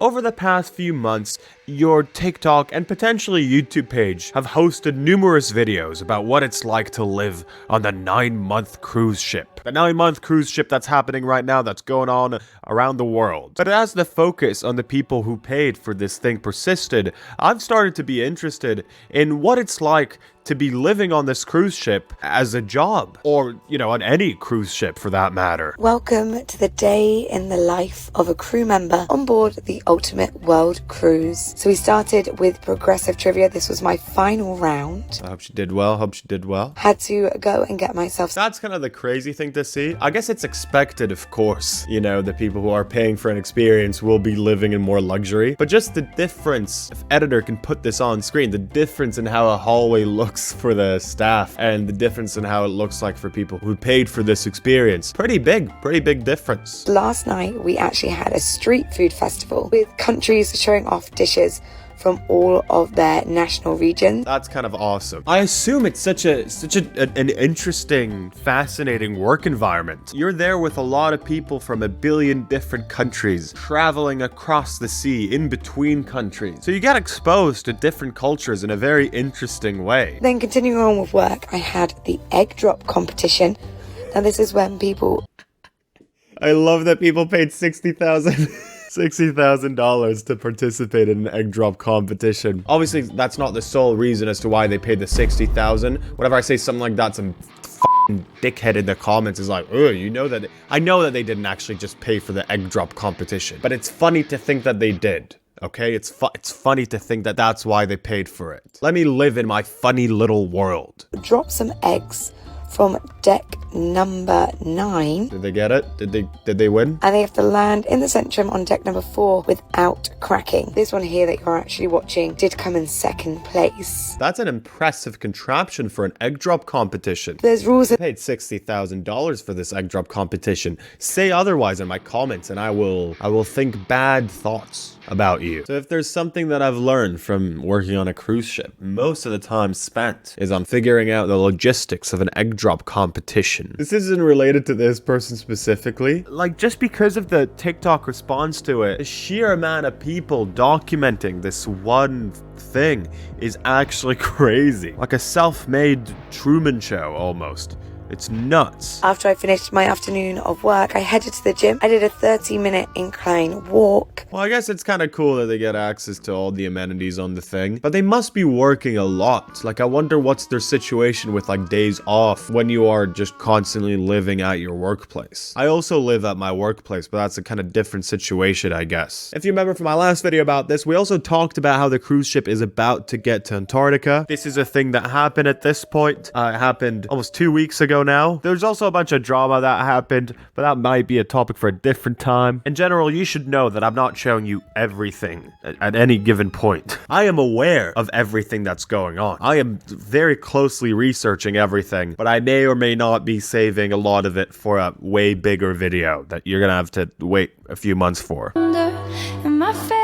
Over the past few months, your TikTok and potentially YouTube page have hosted numerous videos about what it's like to live on the 9-month cruise ship. The 9-month cruise ship that's happening right now, that's going on around the world. But as the focus on the people who paid for this thing persisted, I've started to be interested in what it's like to be living on this cruise ship as a job, or, on any cruise ship for that matter. Welcome to the day in the life of a crew member on board the Ultimate World Cruise. So we started with progressive trivia. This was my final round. I hope she did well. Had to go and get myself. That's kind of the crazy thing to see. I guess it's expected, of course. The people who are paying for an experience will be living in more luxury. But just the difference, if editor can put this on screen, the difference in how a hallway looks for the staff and the difference in how it looks like for people who paid for this experience. Pretty big difference. Last night, we actually had a street food festival with countries showing off dishes from all of their national regions. That's kind of awesome. I assume it's such an interesting, fascinating work environment. You're there with a lot of people from a billion different countries, traveling across the sea in between countries. So you get exposed to different cultures in a very interesting way. Then continuing on with work, I had the egg drop competition. Now this is when people... I love that people paid $60,000 to participate in an egg drop competition. Obviously, that's not the sole reason as to why they paid the $60,000. Whenever I say something like that, some f***ing dickhead in the comments is like, oh, I know that they didn't actually just pay for the egg drop competition, but it's funny to think that they did. Okay, it's funny to think that that's why they paid for it. Let me live in my funny little world. Drop some eggs from deck number 9. Did they get it? Did they win? And they have to land in the centrum on deck number 4 without cracking. This one here that you're actually watching did come in second place. That's an impressive contraption for an egg drop competition. There's rules. I paid $60,000 for this egg drop competition. Say otherwise in my comments and I will think bad thoughts about you. So if there's something that I've learned from working on a cruise ship, most of the time spent is on figuring out the logistics of an egg drop competition. This isn't related to this person specifically. Like, just because of the TikTok response to it, the sheer amount of people documenting this one thing is actually crazy. Like a self-made Truman Show almost. It's nuts. After I finished my afternoon of work, I headed to the gym. I did a 30-minute incline walk. Well, I guess it's kind of cool that they get access to all the amenities on the thing, but they must be working a lot. Like, I wonder what's their situation with, like, days off when you are just constantly living at your workplace. I also live at my workplace, but that's a kind of different situation, I guess. If you remember from my last video about this, we also talked about how the cruise ship is about to get to Antarctica. This is a thing that happened at this point. It happened almost 2 weeks ago now. There's also a bunch of drama that happened, but that might be a topic for a different time. In general, you should know that I'm not showing you everything at any given point. I am aware of everything that's going on. I am very closely researching everything, but I may or may not be saving a lot of it for a way bigger video that you're gonna have to wait a few months for.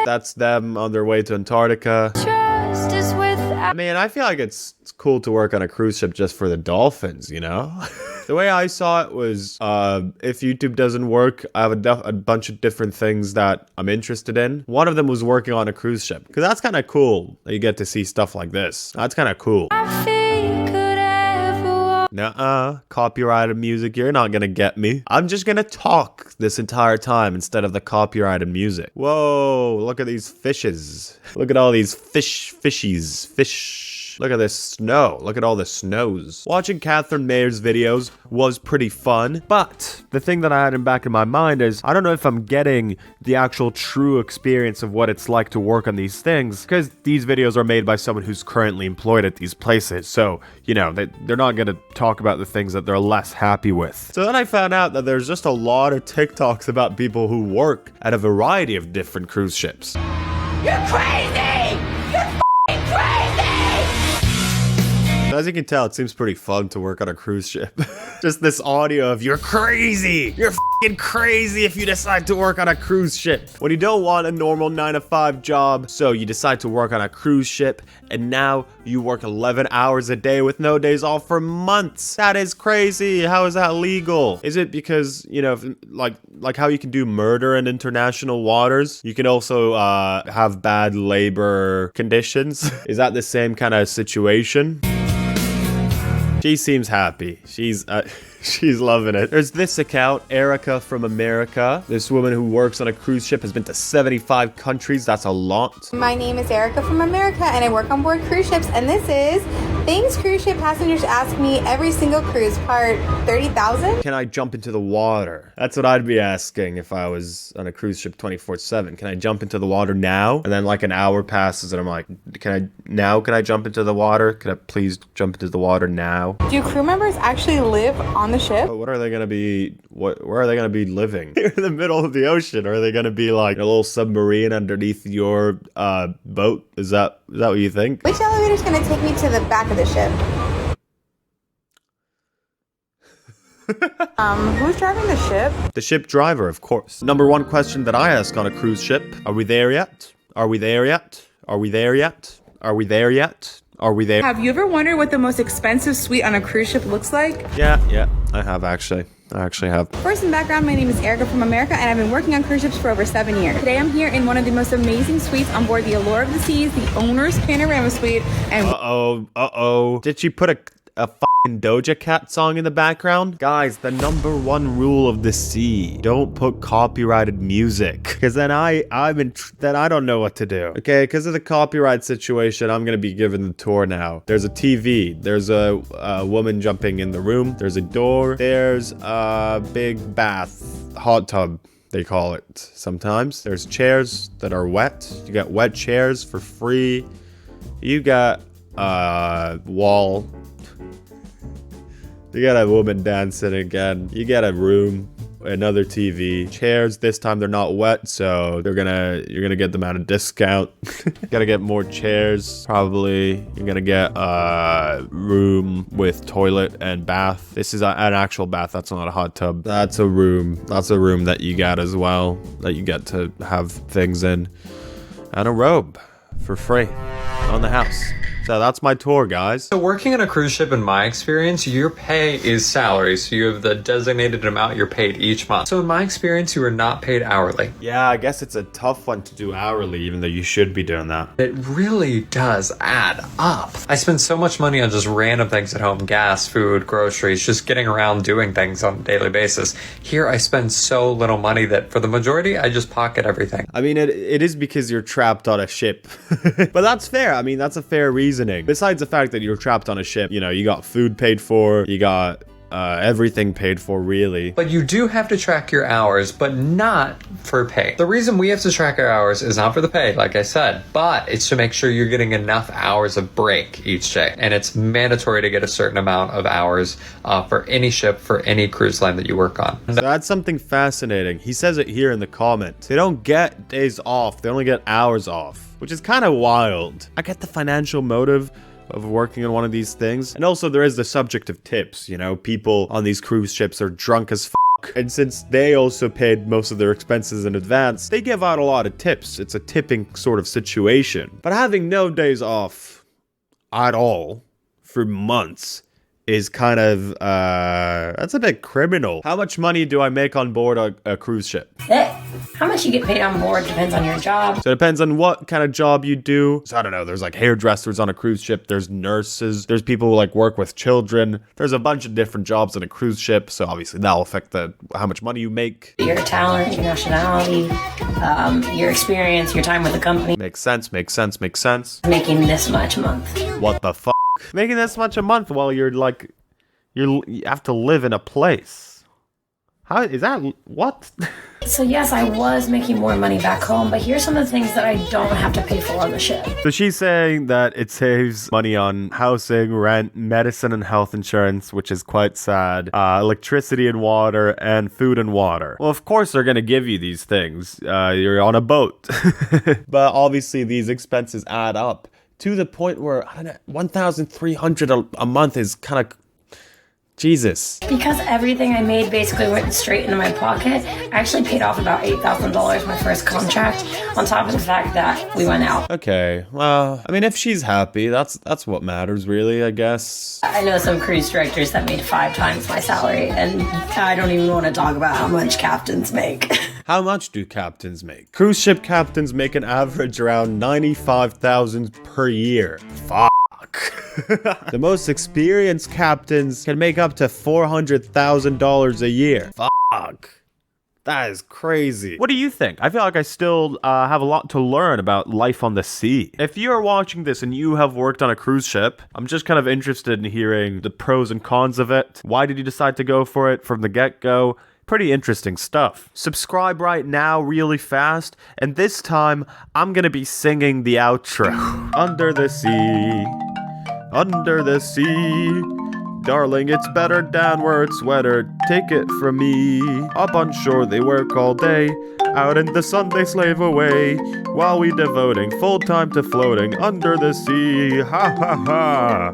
That's them on their way to Antarctica. I mean, I feel like it's cool to work on a cruise ship just for the dolphins, The way I saw it was, if YouTube doesn't work, I have a bunch of different things that I'm interested in. One of them was working on a cruise ship, because that's kind of cool that you get to see stuff like this. That's kind of cool. Nuh-uh, copyrighted music, you're not gonna get me. I'm just gonna talk this entire time instead of the copyrighted music. Whoa, look at these fishes. Look at all these fishies. Look at this snow. Look at all the snows. Watching Catherine Mayer's videos was pretty fun, but the thing that I had in back in my mind is, I don't know if I'm getting the actual true experience of what it's like to work on these things, because these videos are made by someone who's currently employed at these places, so, they're not gonna talk about the things that they're less happy with. So then I found out that there's just a lot of TikToks about people who work at a variety of different cruise ships. You're crazy! You're f***ing crazy! As you can tell, it seems pretty fun to work on a cruise ship. Just this audio of you're crazy. You're f***ing crazy if you decide to work on a cruise ship. When you don't want a normal 9-to-5 job, so you decide to work on a cruise ship, and now you work 11 hours a day with no days off for months. That is crazy. How is that legal? Is it because, you know, like how you can do murder in international waters, you can also have bad labor conditions? Is that the same kind of situation? She seems happy. She's loving it. There's this account, Erica from America. This woman who works on a cruise ship has been to 75 countries. That's a lot. My name is Erica from America, and I work on board cruise ships, and this is things cruise ship passengers ask me every single cruise, part 30,000. Can I jump into the water? That's what I'd be asking if I was on a cruise ship 24/7. Can I jump into the water now? And then like an hour passes and I'm like, can I jump into the water? Can I please jump into the water now? Do crew members actually live on the ship? But what are they gonna be? Where are they gonna be living? You're in the middle of the ocean. Or are they gonna be like a little submarine underneath your boat? Is that what you think? Which elevator's gonna take me to the back of the ship? Who's driving the ship? The ship driver, of course. Number one question that I ask on a cruise ship: are we there yet? Are we there yet? Are we there yet? Are we there yet? Are we there? Have you ever wondered what the most expensive suite on a cruise ship looks like? Yeah, I have actually. I actually have. First in background, my name is Erica from America, and I've been working on cruise ships for over 7 years. Today I'm here in one of the most amazing suites on board the Allure of the Seas, the owner's panorama suite, and Uh-oh. Did she put a fucking Doja Cat song in the background? Guys, the number one rule of the sea: don't put copyrighted music. Because then I don't know what to do. Okay, because of the copyright situation, I'm gonna be given the tour now. There's a TV. There's a woman jumping in the room. There's a door. There's a big bath, hot tub, they call it sometimes. There's chairs that are wet. You got wet chairs for free. You got wall. You got a woman dancing again. You got a room, another TV, chairs. This time they're not wet, so you're gonna get them at a discount. Gotta get more chairs, probably. You're gonna get a room with toilet and bath. This is an actual bath. That's not a hot tub. That's a room. That's a room that you get as well, that you get to have things in, and a robe for free on the house. So that's my tour, guys. So working on a cruise ship, in my experience, your pay is salary. So you have the designated amount you're paid each month. So in my experience, you are not paid hourly. Yeah, I guess it's a tough one to do hourly, even though you should be doing that. It really does add up. I spend so much money on just random things at home: gas, food, groceries, just getting around doing things on a daily basis. Here, I spend so little money that for the majority, I just pocket everything. I mean, it is because you're trapped on a ship. But that's fair. I mean, that's a fair reasoning. Besides the fact that you're trapped on a ship, you know, you got food paid for, you got everything paid for, really. But you do have to track your hours, but not for pay. The reason we have to track our hours is not for the pay, like I said, but it's to make sure you're getting enough hours of break each day. And it's mandatory to get a certain amount of hours for any ship, for any cruise line that you work on. So that's something fascinating. He says it here in the comments. They don't get days off, they only get hours off, which is kind of wild. I get the financial motive of working on one of these things. And also there is the subject of tips. You know, people on these cruise ships are drunk as fuck. And since they also paid most of their expenses in advance, they give out a lot of tips. It's a tipping sort of situation. But having no days off at all for months is kind of, that's a bit criminal. How much money do I make on board a cruise ship? How much you get paid on board depends on your job. So it depends on what kind of job you do. So I don't know, there's like hairdressers on a cruise ship, there's nurses, there's people who like work with children. There's a bunch of different jobs on a cruise ship, so obviously that'll affect how much money you make. Your talent, your nationality, your experience, your time with the company. Makes sense. Making this much a month. What the fuck? Making this much a month while you have to live in a place. How is that? What? So yes, I was making more money back home, but here's some of the things that I don't have to pay for on the ship. So she's saying that it saves money on housing, rent, medicine and health insurance, which is quite sad, electricity and water, and food and water. Well, of course they're gonna give you these things. You're on a boat. But obviously these expenses add up to the point where, I don't know, 1,300 a month is kind of, Jesus. Because everything I made basically went straight into my pocket, I actually paid off about $8,000 my first contract, on top of the fact that we went out. Okay, well, I mean, if she's happy, that's what matters, really, I guess. I know some cruise directors that made 5 times my salary, and I don't even want to talk about how much captains make. How much do captains make? Cruise ship captains make an average around $95,000 per year. Fuck. The most experienced captains can make up to $400,000 a year. Fuck. That is crazy. What do you think? I feel like I still have a lot to learn about life on the sea. If you are watching this and you have worked on a cruise ship, I'm just kind of interested in hearing the pros and cons of it. Why did you decide to go for it from the get-go? Pretty interesting stuff. Subscribe right now really fast, and this time I'm gonna be singing the outro. Under the sea, under the sea, darling, it's better down where it's wetter, take it from me. Up on shore they work all day, out in the sun they slave away, while we devoting full time to floating under the sea, ha ha ha.